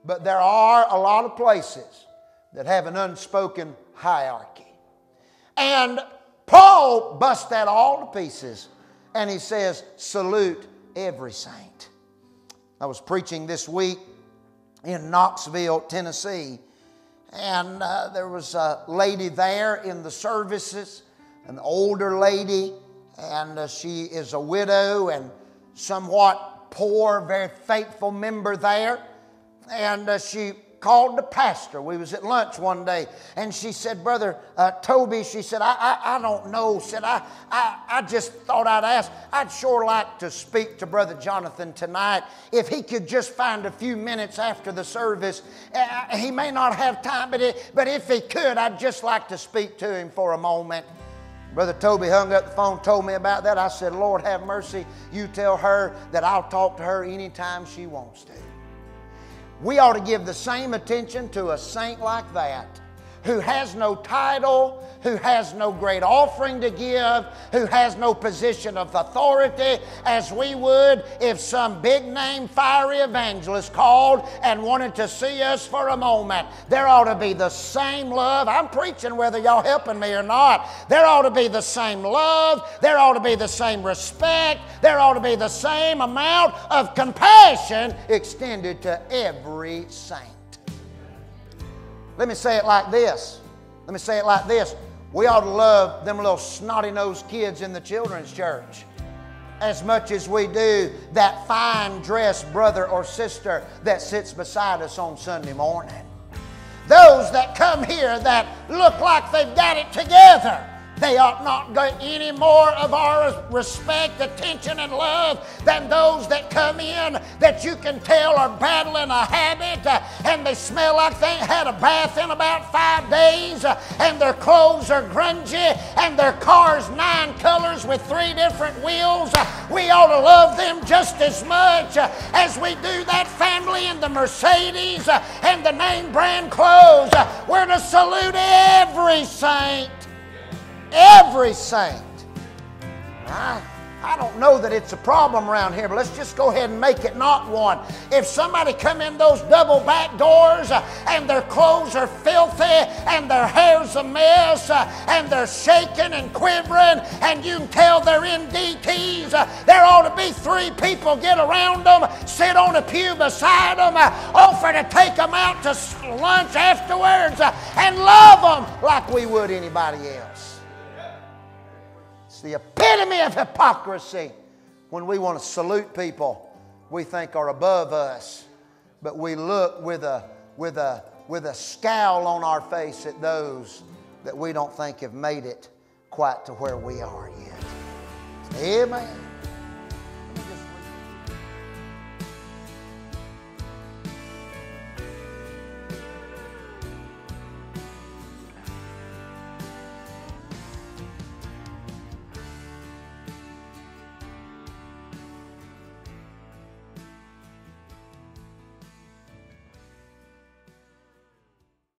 But there are a lot of places that have an unspoken hierarchy. And Paul busts that all to pieces, and he says, salute every saint. I was preaching this week in Knoxville, Tennessee, and there was a lady there in the services, an older lady, and she is a widow and somewhat poor, very faithful member there. And she called the pastor. We was at lunch one day, and she said, Brother Toby, she said, I don't know. Said, I just thought I'd ask. I'd sure like to speak to Brother Jonathan tonight. If he could just find a few minutes after the service. He may not have time, but if he could, I'd just like to speak to him for a moment. Brother Toby hung up the phone, told me about that. I said, Lord have mercy. You tell her that I'll talk to her anytime she wants to. We ought to give the same attention to a saint like that, who has no title, who has no great offering to give, who has no position of authority, as we would if some big-name fiery evangelist called and wanted to see us for a moment. There ought to be the same love. I'm preaching whether y'all helping me or not. There ought to be the same love. There ought to be the same respect. There ought to be the same amount of compassion extended to every saint. Let me say it like this. We ought to love them little snotty-nosed kids in the children's church as much as we do that fine-dressed brother or sister that sits beside us on Sunday morning. Those that come here that look like they've got it together, they ought not get any more of our respect, attention, and love than those that come in that you can tell are battling a habit and they smell like they ain't had a bath in about 5 days and their clothes are grungy and their car's 9 colors with 3 different wheels. We ought to love them just as much as we do that family in the Mercedes and the name brand clothes. We're to salute every saint. Every saint. I don't know that it's a problem around here, but let's just go ahead and make it not one. If somebody come in those double back doors and their clothes are filthy and their hair's a mess and they're shaking and quivering and you can tell they're in DTs, there ought to be 3 people get around them, sit on a pew beside them, offer to take them out to lunch afterwards and love them like we would anybody else. It's the epitome of hypocrisy when we want to salute people we think are above us, but we look with a scowl on our face at those that we don't think have made it quite to where we are yet. Amen.